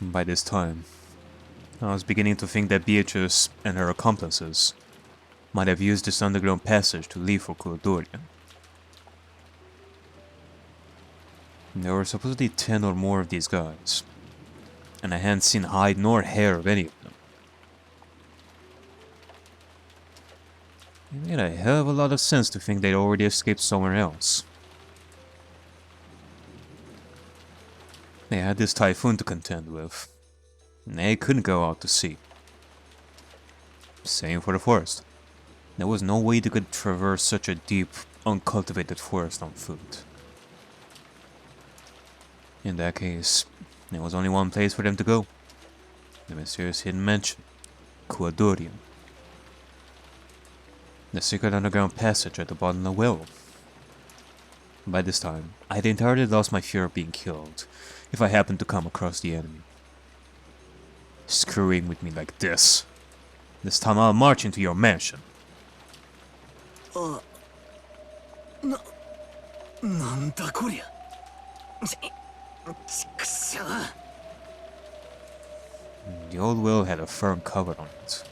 By this time, I was beginning to think that Beatrice and her accomplices might have used this underground passage to leave for Kurodorian. There were supposedly 10 or more of these guys, and I hadn't seen hide nor hair of any of them. It made a hell of a lot of sense to think they'd already escaped somewhere else. They had this typhoon to contend with, and they couldn't go out to sea. Same for the forest. There was no way they could traverse such a deep, uncultivated forest on foot. In that case, there was only one place for them to go. The mysterious hidden mansion, Kurodorian. The secret underground passage at the bottom of the well. By this time, I had entirely lost my fear of being killed if I happened to come across the enemy. Screwing with me like this. This time I'll march into your mansion. The old well had a firm cover on it.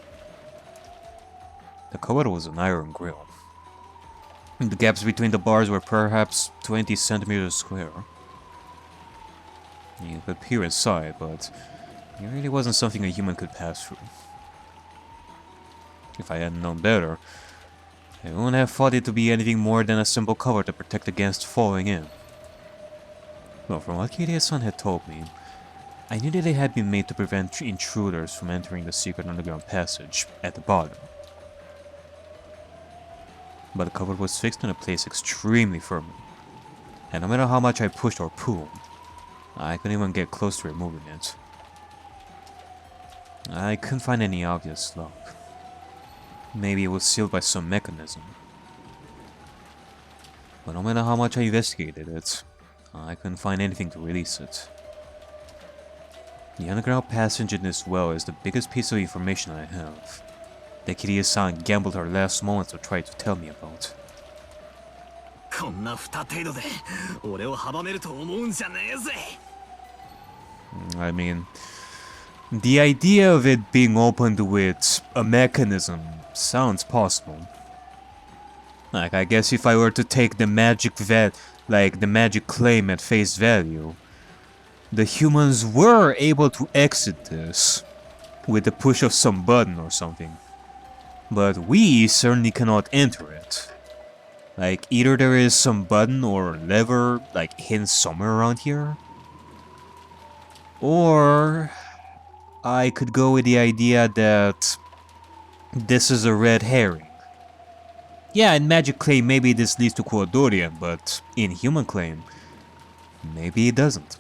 The cover was an iron grill. The gaps between the bars were perhaps 20 centimeters square. You could peer inside, but it really wasn't something a human could pass through. If I hadn't known better, I wouldn't have thought it to be anything more than a simple cover to protect against falling in. Well, from what Kirie-san had told me, I knew that they had been made to prevent intruders from entering the secret underground passage at the bottom. But the cover was fixed in a place extremely firmly, and no matter how much I pushed or pulled, I couldn't even get close to removing it. I couldn't find any obvious lock. Maybe it was sealed by some mechanism. But no matter how much I investigated it, I couldn't find anything to release it. The underground passage in this well is the biggest piece of information I have, that Kirie-san gambled her last moments to try to tell me about. I mean, the idea of it being opened with a mechanism sounds possible. Like, I guess if I were to take the magic the magic claim at face value, the humans were able to exit this with the push of some button or something. But we certainly cannot enter it. Like, either there is some button or lever, like, hidden somewhere around here, or I could go with the idea that this is a red herring. Yeah, in Magic Claim maybe this leads to Kurodorian, but in Human Claim, maybe it doesn't.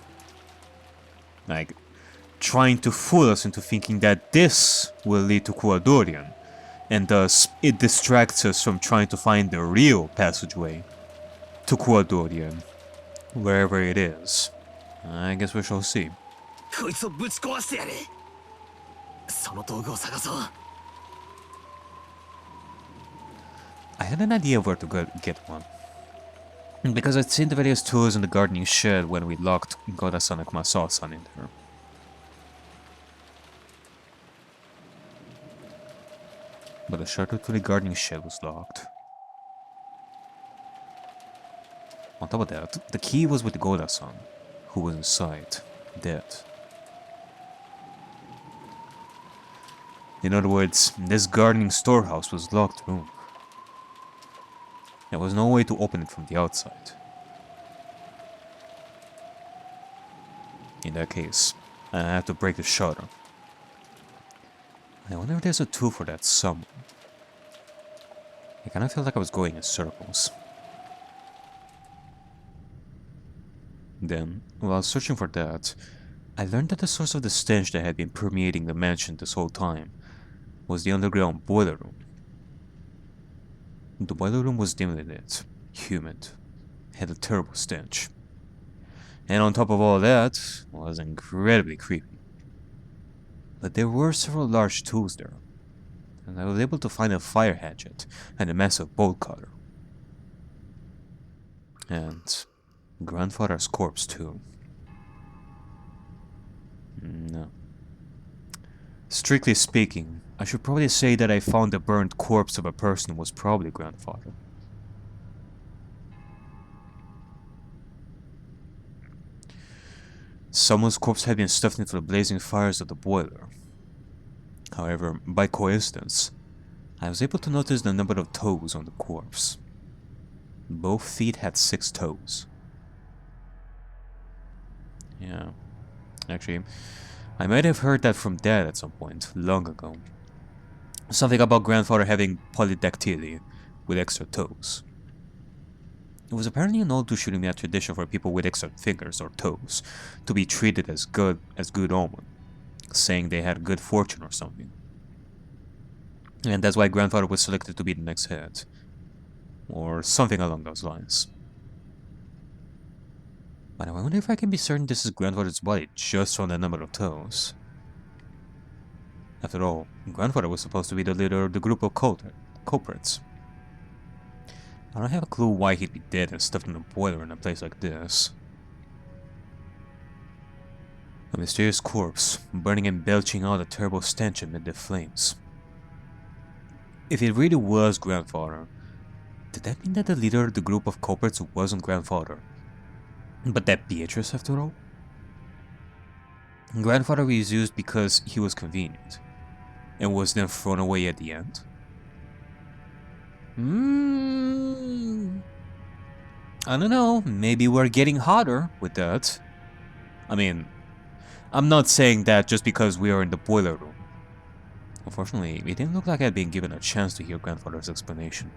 Like, trying to fool us into thinking that this will lead to Kurodorian, and thus it distracts us from trying to find the real passageway to Kurodorian, wherever it is. I guess we shall see. I had an idea of where to get one, because I'd seen the various tools in the gardening shed when we locked Goda-san and Kumasawa-san in there. But the shutter to the gardening shed was locked. On top of that, the key was with Goda-san, who was inside, dead. In other words, this gardening storehouse was locked room. There was no way to open it from the outside. In that case, I had to break the shutter. I wonder if there's a tool for that somewhere. I kinda felt like I was going in circles. Then, while searching for that, I learned that the source of the stench that had been permeating the mansion this whole time was the underground boiler room. The boiler room was dimly lit, humid, had a terrible stench. And on top of all that, was incredibly creepy. But there were several large tools there, and I was able to find a fire hatchet and a massive bolt cutter. And grandfather's corpse too. No. Strictly speaking, I should probably say that I found the burned corpse of a person who was probably grandfather. Someone's corpse had been stuffed into the blazing fires of the boiler. However, by coincidence, I was able to notice the number of toes on the corpse. Both feet had 6 toes. Yeah. Actually, I might have heard that from Dad at some point, long ago. Something about grandfather having polydactyly, with extra toes. It was apparently an old Ushurimiya tradition for people with extra fingers or toes to be treated as good omen, saying they had good fortune or something. And that's why grandfather was selected to be the next head. Or something along those lines. But I wonder if I can be certain this is grandfather's body just from the number of toes. After all, grandfather was supposed to be the leader of the group of culprits. I don't have a clue why he'd be dead and stuffed in a boiler in a place like this. A mysterious corpse, burning and belching out a terrible stench amid the flames. If it really was grandfather, did that mean that the leader of the group of culprits wasn't grandfather, but that Beatrice after all? Grandfather was used because he was convenient, and was then thrown away at the end? I don't know, maybe we're getting hotter with that. I mean, I'm not saying that just because we are in the boiler room. Unfortunately, it didn't look like I'd been given a chance to hear grandfather's explanation.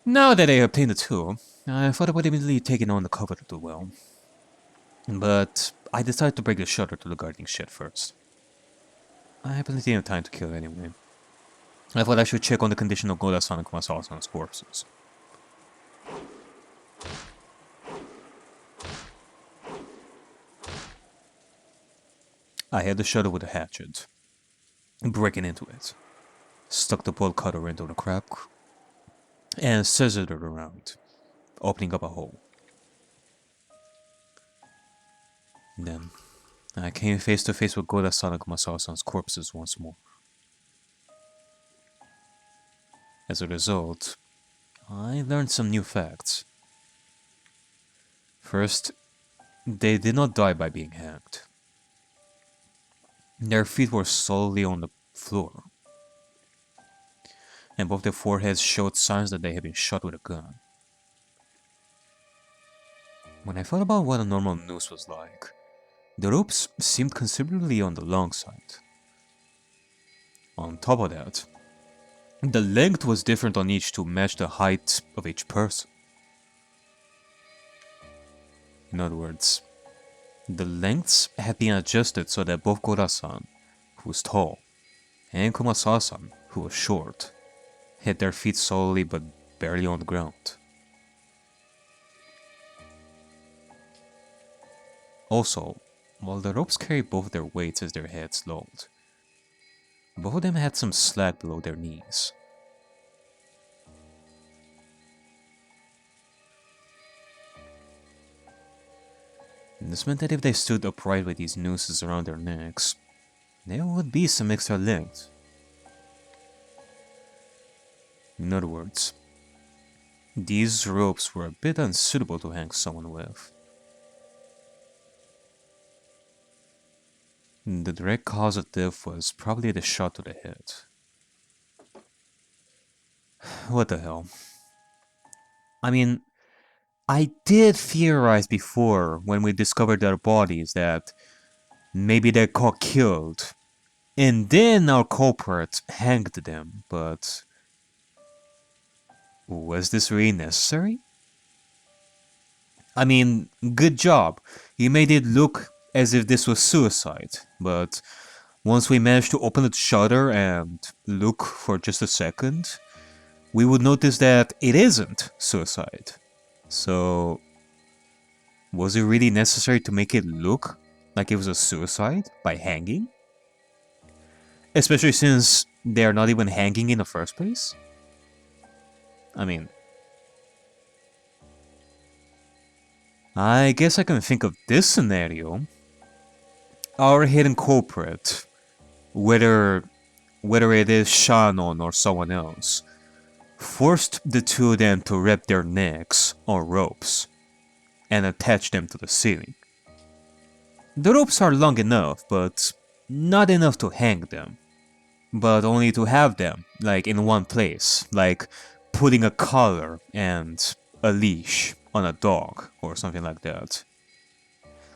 Now that I obtained the tool, I thought I would immediately taken on the cover to do well. But I decided to break the shutter to the guarding shed first. I have plenty of time to kill anyway. I thought I should check on the condition of Goda-san and Kumasawa-san's corpses. I had the shutter with a hatchet, breaking into it, stuck the bolt cutter into the crack, and scissored it around, opening up a hole. Then, I came face to face with Goda-san and Kumasawa-san's corpses once more. As a result, I learned some new facts. First, they did not die by being hanged. Their feet were solely on the floor, and both their foreheads showed signs that they had been shot with a gun. When I thought about what a normal noose was like, the ropes seemed considerably on the long side. On top of that, the length was different on each to match the height of each person. In other words, the lengths had been adjusted so that both Goda-san, who was tall, and Kumasawa-san, who was short, had their feet solely but barely on the ground. Also, while the ropes carried both their weights as their heads lolled, both of them had some slack below their knees. This meant that if they stood upright with these nooses around their necks, there would be some extra length. In other words, these ropes were a bit unsuitable to hang someone with. The direct cause of death was probably the shot to the head. What the hell? I mean, I did theorize before when we discovered their bodies that maybe they got killed, and then our culprit hanged them, but was this really necessary? I mean, good job. You made it look as if this was suicide, but once we managed to open the shutter and look for just a second, we would notice that it isn't suicide. So, was it really necessary to make it look like it was a suicide by hanging? Especially since they're not even hanging in the first place? I mean, I guess I can think of this scenario. Our hidden culprit, whether it is Shannon or someone else, forced the two of them to wrap their necks on ropes and attach them to the ceiling. The ropes are long enough, but not enough to hang them, but only to have them, like in one place, like putting a collar and a leash on a dog or something like that.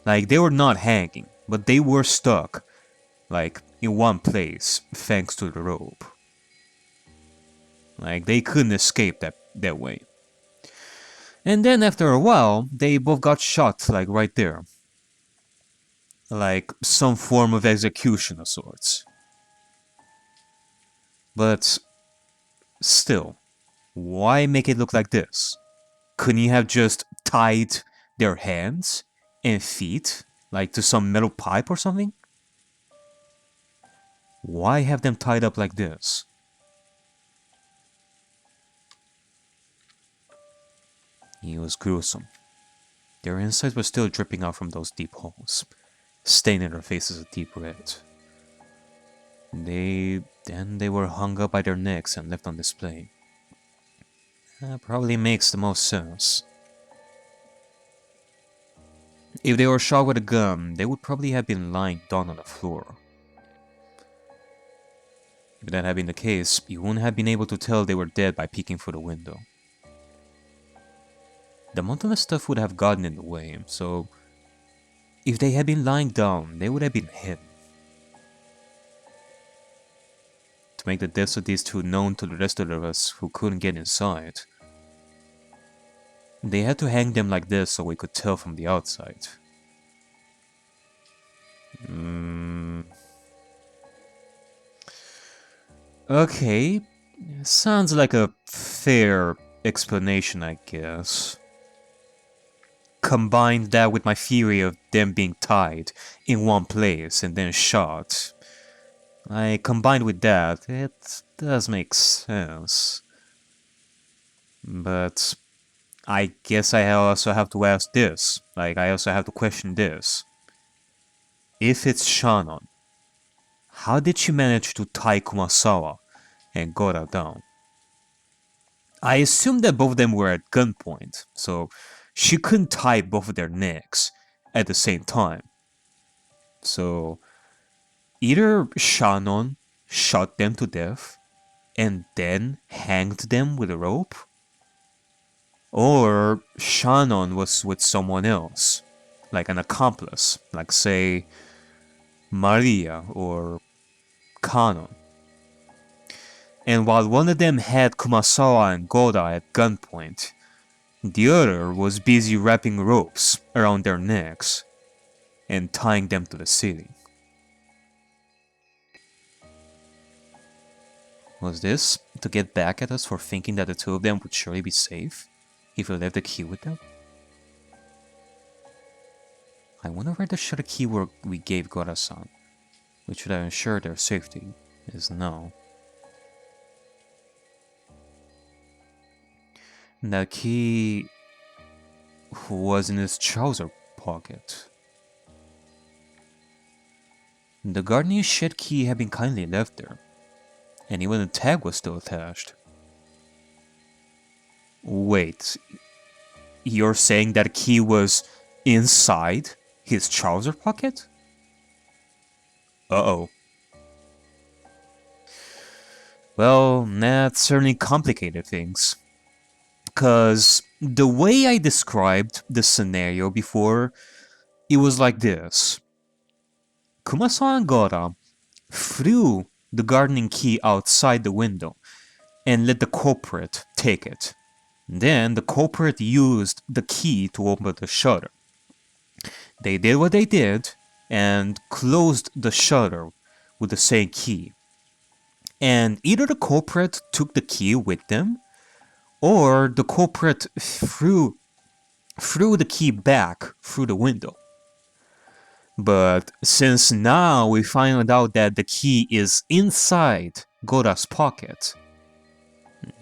Like they were not hanging, but they were stuck, like in one place thanks to the rope. Like they couldn't escape that way. And then after a while, they both got shot, like right there. Like some form of execution of sorts. But still, why make it look like this? Couldn't you have just tied their hands and feet, like to some metal pipe or something? Why have them tied up like this? It was gruesome. Their insides were still dripping out from those deep holes, staining their faces a deep red. Then they were hung up by their necks and left on display. That probably makes the most sense. If they were shot with a gun, they would probably have been lying down on the floor. If that had been the case, you wouldn't have been able to tell they were dead by peeking through the window. The mountainous stuff would have gotten in the way, so if they had been lying down, they would have been hidden. To make the deaths of these two known to the rest of us who couldn't get inside, they had to hang them like this so we could tell from the outside. Okay, sounds like a fair explanation, I guess. Combine that with my theory of them being tied in one place and then shot. Combined with that, it does make sense. But I guess I also have to ask this. I also have to question this. If it's Shannon, how did she manage to tie Kumasawa and Gora down? I assume that both of them were at gunpoint, so she couldn't tie both of their necks at the same time. So either Shannon shot them to death and then hanged them with a rope, or Shannon was with someone else, like an accomplice, like say Maria or Kanon. And while one of them had Kumasawa and Goda at gunpoint, the other was busy wrapping ropes around their necks and tying them to the ceiling. Was this to get back at us for thinking that the two of them would surely be safe if we left the key with them? I wonder where the shutter key we gave Goda-san, which would have ensured their safety, is now. The key was in his trouser pocket. The gardening shed key had been kindly left there, and even the tag was still attached. Wait, you're saying that key was inside his trouser pocket? Uh-oh. Well, that certainly complicated things. Because the way I described the scenario before, it was like this. Kumasawa and Gora threw the gardening key outside the window and let the culprit take it. Then the culprit used the key to open the shutter. They did what they did and closed the shutter with the same key. And either the culprit took the key with them, or the culprit threw the key back through the window. But since now we find out that the key is inside Gora's pocket,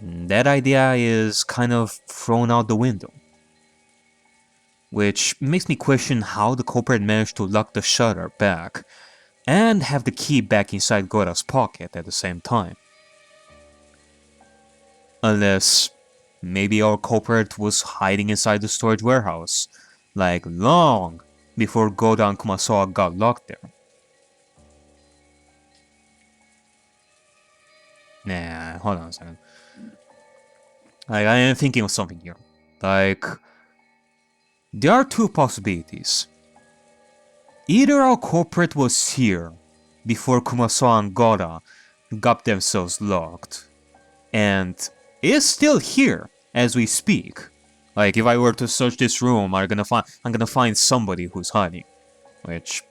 that idea is kind of thrown out the window. which makes me question how the culprit managed to lock the shutter back and have the key back inside Gora's pocket at the same time. Unless maybe our culprit was hiding inside the storage warehouse, like long before Gora and Kumasawa got locked there. Nah, hold on a second. Like, I am thinking of something here. Like, there are two possibilities. Either our culprit was here before Kumasawa and Gora got themselves locked, and is still here as we speak. Like, if I were to search this room, I'm gonna find somebody who's hiding, which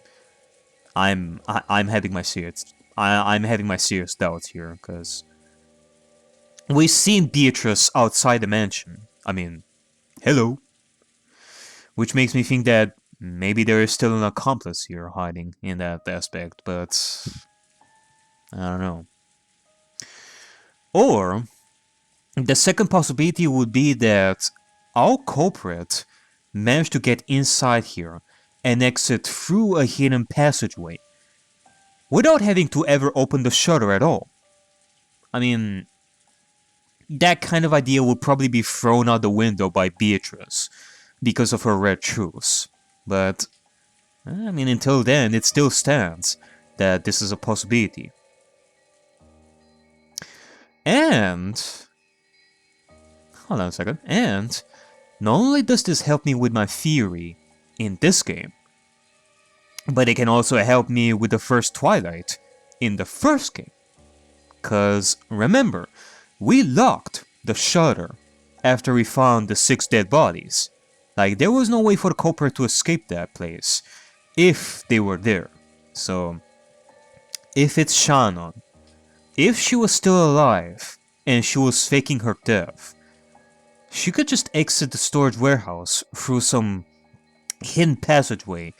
I'm having my serious doubts here, because we've seen Beatrice outside the mansion. I mean, hello. Which makes me think that maybe there is still an accomplice here hiding in that aspect, but I don't know. Or the second possibility would be that our culprit managed to get inside here and exit through a hidden passageway without having to ever open the shutter at all. I mean, that kind of idea would probably be thrown out the window by Beatrice because of her red shoes. But, I mean, until then, it still stands that this is a possibility. And, hold on a second, and not only does this help me with my theory in this game, but it can also help me with the first Twilight in the first game. Cause remember, we locked the shutter after we found the 6 dead bodies. Like, there was no way for the culprit to escape that place if they were there. So, if it's Shannon, if she was still alive and she was faking her death, she could just exit the storage warehouse through some hidden passageway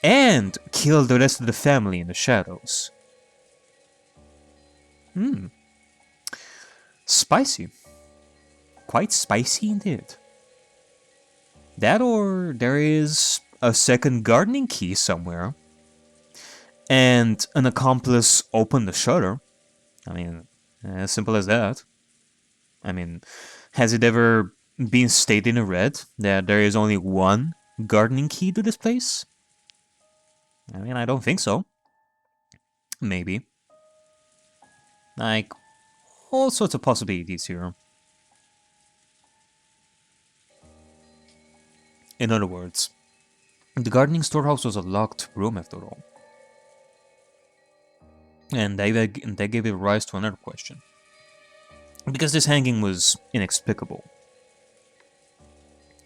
and kill the rest of the family in the shadows. Spicy. Quite spicy indeed. That, or there is a second gardening key somewhere, and an accomplice opened the shutter. I mean, as simple as that. I mean, has it ever been stated in red that there is only one gardening key to this place? I mean, I don't think so. Maybe. Like, all sorts of possibilities here. In other words, the gardening storehouse was a locked room after all. And that gave it rise to another question. Because this hanging was inexplicable.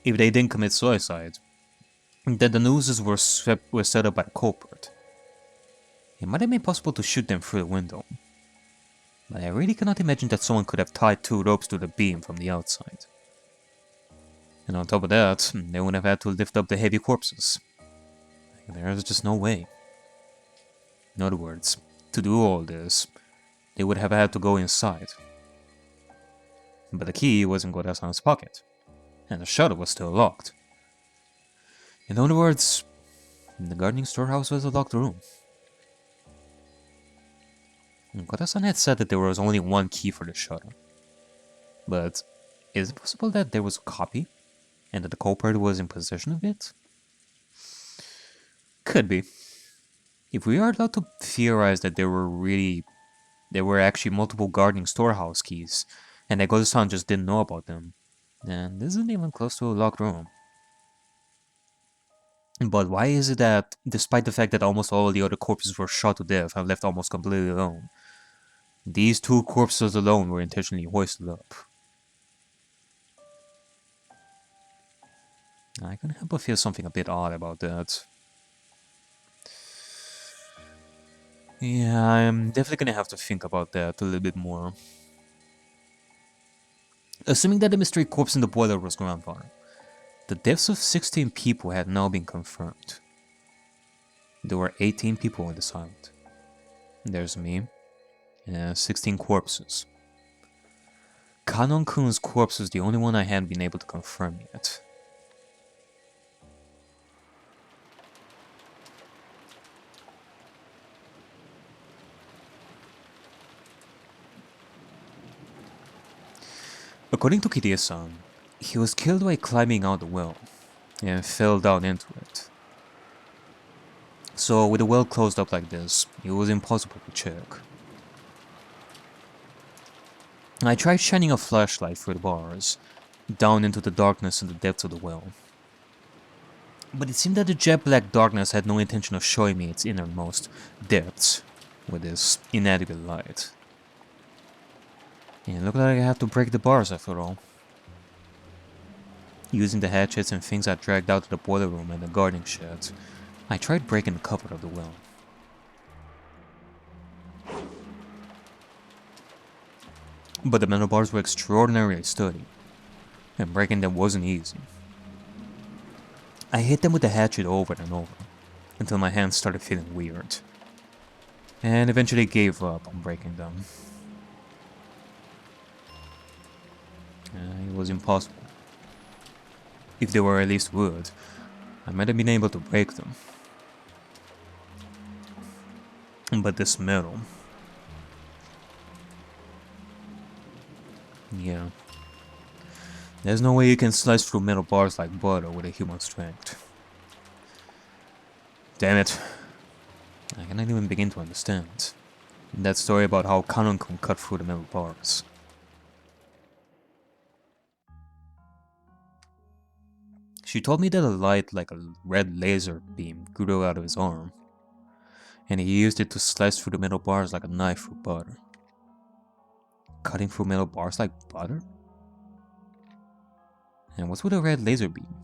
If they didn't commit suicide, then the nooses were set up by the culprit. It might have been possible to shoot them through the window. But I really cannot imagine that someone could have tied 2 ropes to the beam from the outside. And on top of that, they would have had to lift up the heavy corpses. There's just no way. In other words, to do all this, they would have had to go inside. But the key was in Gora-san's pocket, and the shutter was still locked. In other words, the gardening storehouse was a locked room. Gora-san had said that there was only one key for the shutter. But is it possible that there was a copy, and that the culprit was in possession of it? Could be. If we are allowed to theorize that there were actually multiple gardening storehouse keys, and that Gora-san just didn't know about them, then this isn't even close to a locked room. But why is it that, despite the fact that almost all the other corpses were shot to death and left almost completely alone, these 2 corpses alone were intentionally hoisted up? I can't help but feel something a bit odd about that. Yeah, I'm definitely gonna have to think about that a little bit more. Assuming that the mystery corpse in the boiler was grandfather, the deaths of 16 people had now been confirmed. There were 18 people in this island. There's me, and 16 corpses. Kanon-kun's corpse was the only one I hadn't been able to confirm yet. According to Kirie-san, he was killed by climbing out the well and fell down into it. So with the well closed up like this, it was impossible to check. I tried shining a flashlight through the bars, down into the darkness in the depths of the well. But it seemed that the jet black darkness had no intention of showing me its innermost depths with this inadequate light. And it looked like I had to break the bars after all. Using the hatchets and things I dragged out of the boiler room and the gardening sheds, I tried breaking the cover of the well. But the metal bars were extraordinarily sturdy, and breaking them wasn't easy. I hit them with the hatchet over and over, until my hands started feeling weird, and eventually gave up on breaking them. It was impossible. If they were at least wood, I might have been able to break them. But this metal... yeah. There's no way you can slice through metal bars like butter with a human strength. Damn it. I cannot even begin to understand that story about how Kanon can cut through the metal bars. She told me that a light like a red laser beam grew out of his arm, and he used it to slice through the metal bars like a knife through butter. Cutting through metal bars like butter? And what's with a red laser beam?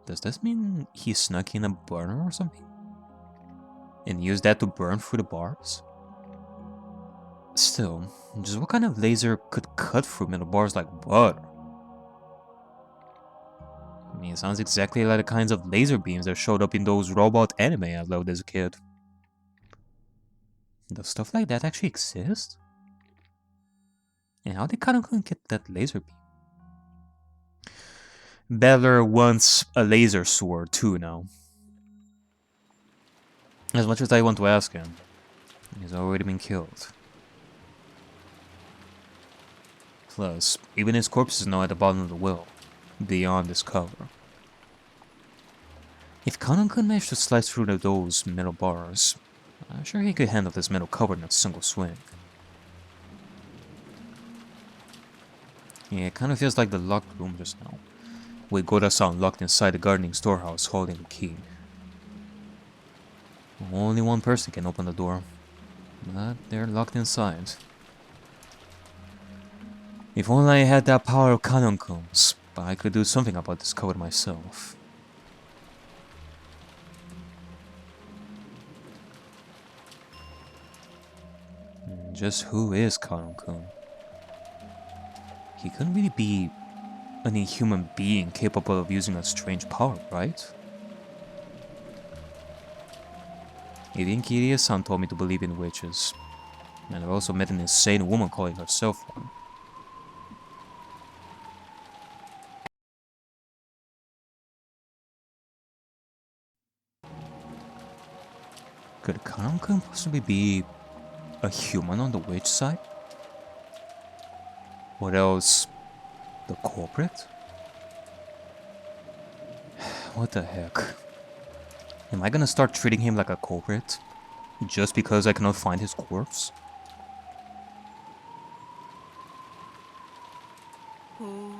Does this mean he snuck in a burner or something? And used that to burn through the bars? Still, just what kind of laser could cut through metal bars like butter? I mean, it sounds exactly like the kinds of laser beams that showed up in those robot anime I loved as a kid. Does stuff like that actually exist? And how did Kanon get that laser beam? Battler wants a laser sword too now. As much as I want to ask him, he's already been killed. Plus, even his corpse is now at the bottom of the well, beyond this cover. If Kanon could manage to slice through those metal bars, I'm sure he could handle this metal cover in a single swing. Yeah, it kind of feels like the locked room just now, with Goda-san locked inside the gardening storehouse holding the key. Only one person can open the door, but they're locked inside. If only I had that power of Kanon-kun's, I could do something about this code myself. Just who is Kanon-kun? He couldn't really be any human being capable of using a strange power, right? Even Kirie-san told me to believe in witches, and I've also met an insane woman calling herself one. Could Kanon-kun possibly be a human on the witch side? What else? The culprit? What the heck? Am I gonna start treating him like a culprit? Just because I cannot find his corpse? Oh.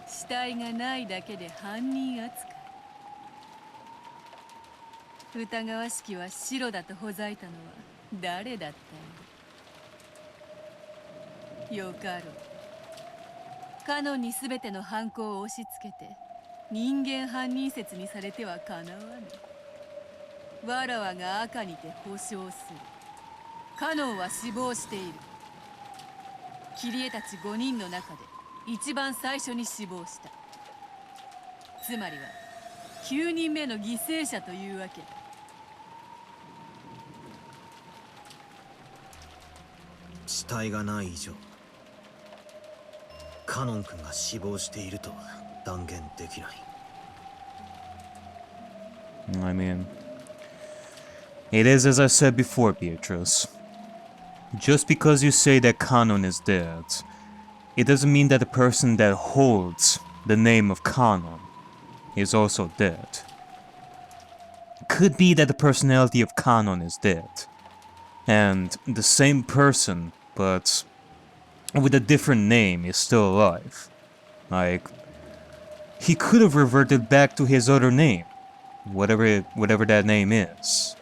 死体がないだけで犯人扱い。疑わしきは白だとほざいたのは誰だったよ。よかろう。カノンに全ての犯行を押し付けて人間犯人説にされてはかなわぬ。わらわが赤にて保証する。カノンは死亡している。キリエたち5人の中で一番最初に死亡した。つまりは9人目の犠牲者というわけだ。死体がない以上、カノン君が死亡しているとは断言できない。I mean, it is as I said before, Beatrice. Just because you say that Kanon is dead, it doesn't mean that the person that holds the name of Kanon is also dead. Could be that the personality of Kanon is dead, and the same person, but with a different name, is still alive. Like, he could have reverted back to his other name, whatever that name is,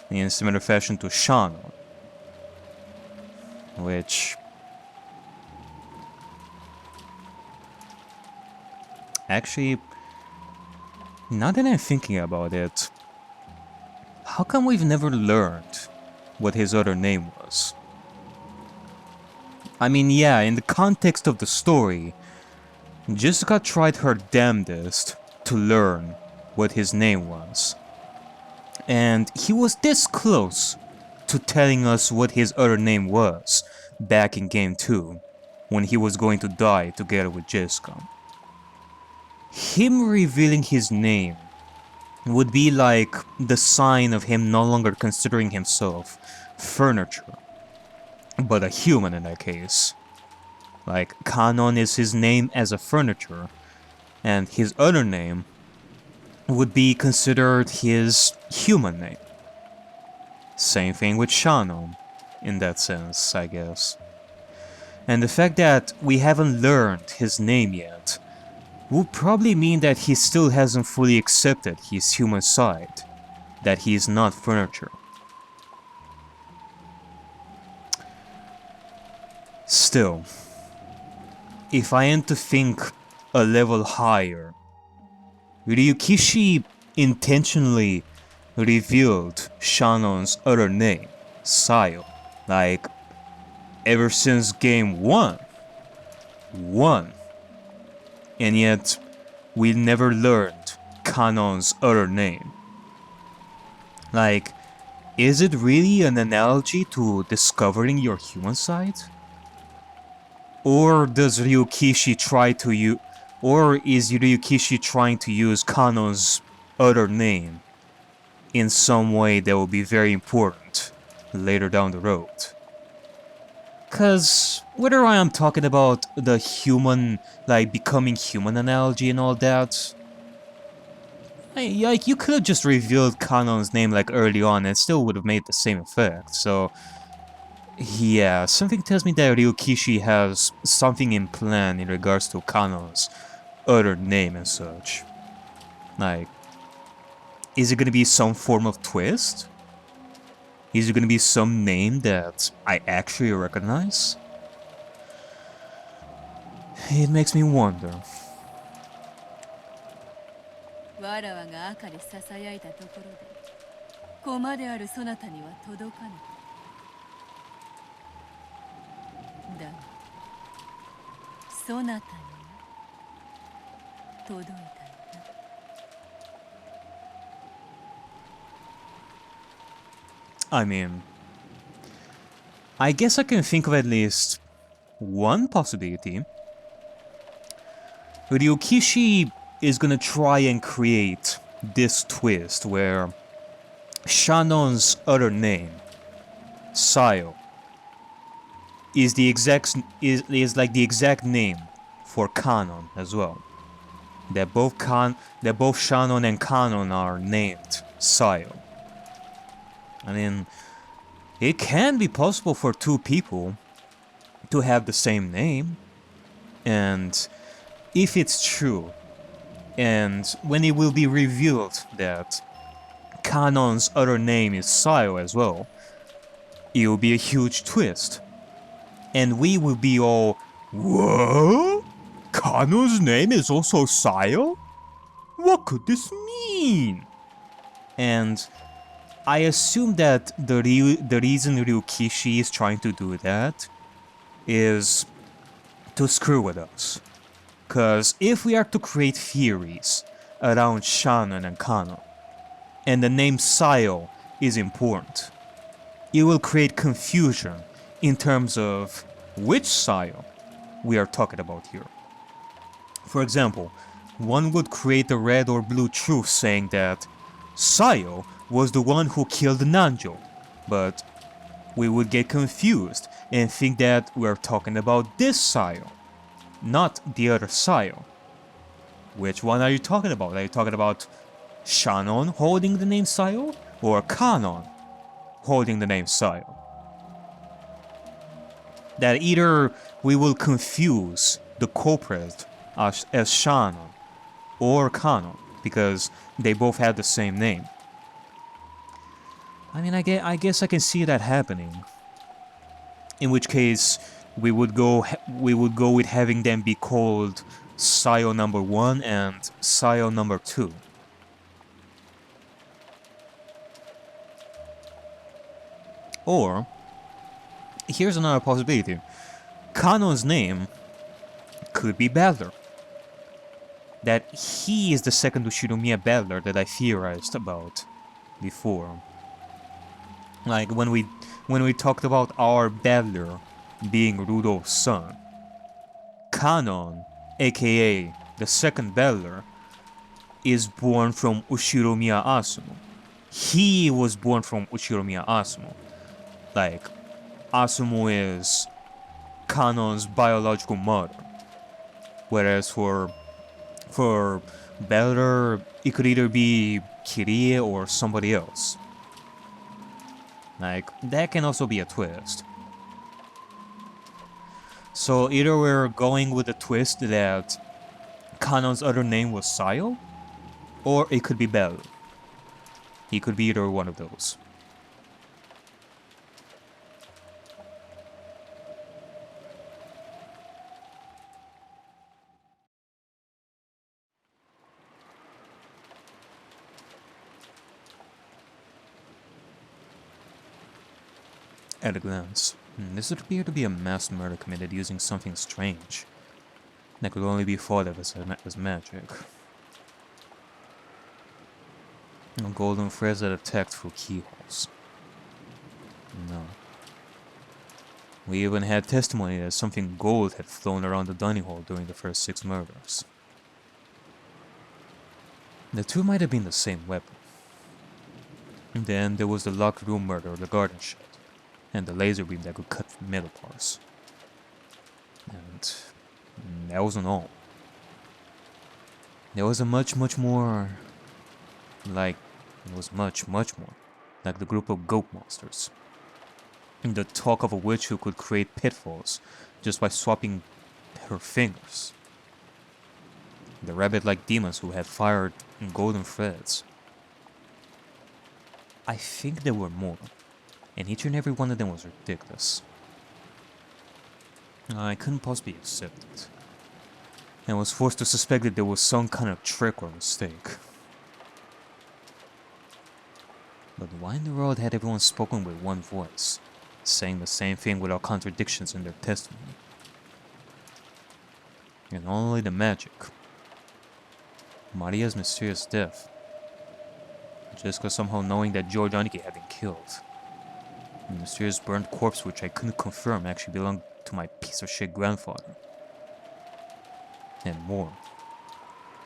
in similar fashion to Shannon, which... Actually, now that I'm thinking about it, how come we've never learned what his other name was? I mean, yeah, in the context of the story, Jessica tried her damnedest to learn what his name was. And he was this close to telling us what his other name was back in Game 2, when he was going to die together with Jessica. Him revealing his name would be like the sign of him no longer considering himself furniture, but a human in that case. Like, Kanon is his name as a furniture, and his other name would be considered his human name. Same thing with Shannon, in that sense, I guess. And the fact that we haven't learned his name yet would probably mean that he still hasn't fully accepted his human side, that he is not furniture. Still, if I am to think a level higher, Ryukishi intentionally revealed Shannon's other name, Sayo, like ever since Game 1. And yet, we never learned Kanon's other name. Like, is it really an analogy to discovering your human side? Or does Ryukishi try to or is Ryukishi trying to use Kanon's other name in some way that will be very important later down the road? Cause whether I am talking about the human, like becoming human analogy and all that, like you could have just revealed Kanon's name like early on and it still would have made the same effect. So yeah, something tells me that Ryukishi has something in plan in regards to Kanon's other name and such. Like, is it gonna be some form of twist? Is it gonna be some name that I actually recognize? It makes me wonder. わらわが赤でささやいたところで駒であるそなたには届かぬ。だがそなたには届いたのだ。I mean, I guess I can think of at least one possibility. Ryukishi is gonna try and create this twist where Shannon's other name, Sayo, is like the exact name for Kanon as well. That both Shannon and Kanon are named Sayo. I mean, it can be possible for two people to have the same name, and if it's true, and when it will be revealed that Kanon's other name is Sayo as well, it will be a huge twist. And we will be all, what? Kanon's name is also Sayo? What could this mean? And I assume that the reason Ryukishi is trying to do that is to screw with us. Cause if we are to create theories around Shannon and Kanon, and the name Sayo is important, it will create confusion in terms of which Sayo we are talking about here. For example, one would create a red or blue truth saying that Sayo was the one who killed Nanjo, but we would get confused and think that we're talking about this Sayo, not the other Sayo. Which one are you talking about? Are you talking about Shannon holding the name Sayo, or Kanon holding the name Sayo? That either we will confuse the culprit as Shannon or Kanon, because they both have the same name. I mean, I guess I can see that happening. In which case, we would go with having them be called Sayo number 1 and Sayo number 2. Or, here's another possibility. Kanon's name could be Battler. That he is the second Ushiromiya Battler that I theorized about before. Like when we talked about our Battler being Rudo's son. Kanon, a.k.a. the second Battler, is born from Ushiromiya Asumo. He was born from Ushiromiya Asumo. Like, Asumo is Kanon's biological mother. Whereas for Battler, it could either be Kirie or somebody else. Like, that can also be a twist. So either we're going with the twist that Kanon's other name was Sayo, or it could be Battler. He could be either one of those. At a glance, this would appear to be a mass murder committed using something strange that could only be thought of as magic. Golden threads that attacked through keyholes. No. We even had testimony that something gold had flown around the dining hall during the first 6 murders. The two might have been the same weapon. And then there was the locked room murder of the garden shed, and the laser beam that could cut metal parts. And that wasn't all. There was a much more like the group of goat monsters. And the talk of a witch who could create pitfalls just by swapping her fingers. The rabbit-like demons who had fired golden threads. I think there were more, and each and every one of them was ridiculous. I couldn't possibly accept it, and was forced to suspect that there was some kind of trick or mistake. But why in the world had everyone spoken with one voice, saying the same thing without contradictions in their testimony? And not only the magic, Maria's mysterious death, Jessica somehow knowing that George Aniki had been killed, and the mysterious burnt corpse which I couldn't confirm actually belonged to my piece of shit grandfather, and more,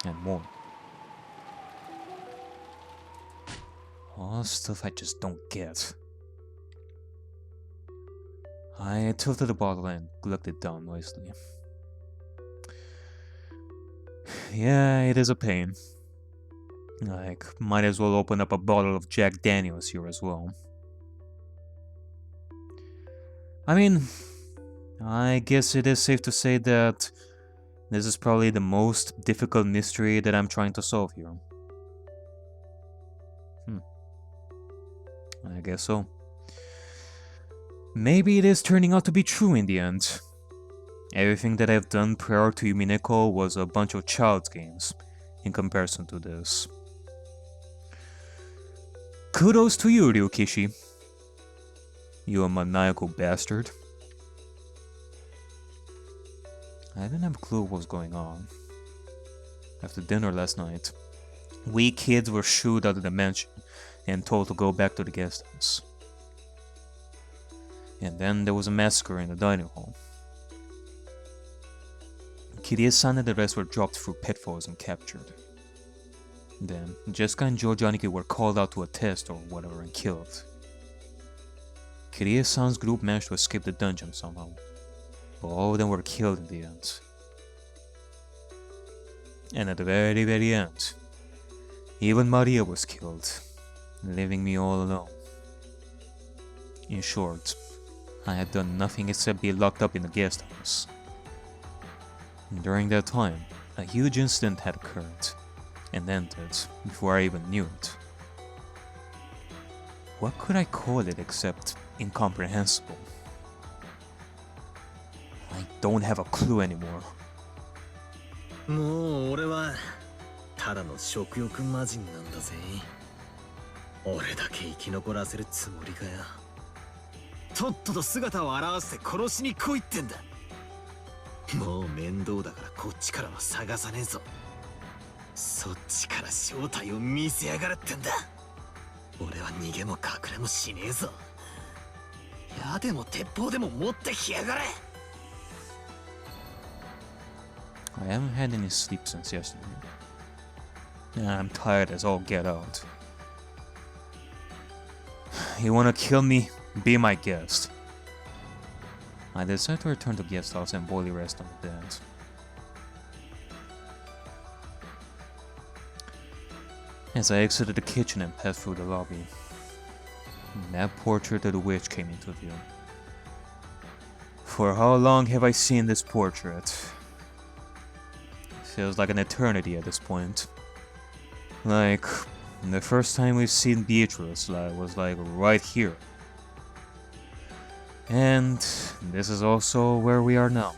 and more. All stuff I just don't get. I tilted the bottle and glugged it down noisily. Yeah, it is a pain. Like, might as well open up a bottle of Jack Daniels here as well. I mean, I guess it is safe to say that this is probably the most difficult mystery that I'm trying to solve here. I guess so. Maybe it is turning out to be true in the end. Everything that I've done prior to Umineko was a bunch of child's games in comparison to this. Kudos to you, Ryukishi. You a maniacal bastard. I didn't have a clue what was going on. After dinner last night, we kids were shooed out of the mansion and told to go back to the guest house. And then there was a massacre in the dining hall. Kirie-san and the rest were dropped through pitfalls and captured. Then, Jessica and George Aniki were called out to a test or whatever and killed. Kirie-san's group managed to escape the dungeon somehow, but all of them were killed in the end. And at the very, very end, even Maria was killed, leaving me all alone. In short, I had done nothing except be locked up in the guest house. During that time, a huge incident had occurred, and ended before I even knew it. What could I call it except incomprehensible? I don't have a clue anymore. もう俺はただの食欲魔人なんだぜ。俺だけ生き残らせるつもりかよ。とっとと姿を現して殺しに来いってんだ。もう面倒だからこっちからは探さねえぞ。そっちから正体を見せやがるってんだ。俺は逃げも隠れもしねえぞ。矢でも鉄砲でも持ってきやがれ。I haven't had any sleep since yesterday. And I'm tired as all get out. You wanna kill me? Be my guest. I decide to return to guest house and boldly rest on the bed. As I exited the kitchen and passed through the lobby, that portrait of the witch came into view. For how long have I seen this portrait? Feels like an eternity at this point. Like, the first time we've seen Beatrice was like right here. And this is also where we are now.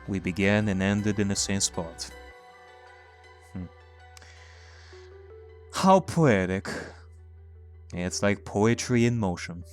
We began and ended in the same spot. How poetic. It's like poetry in motion.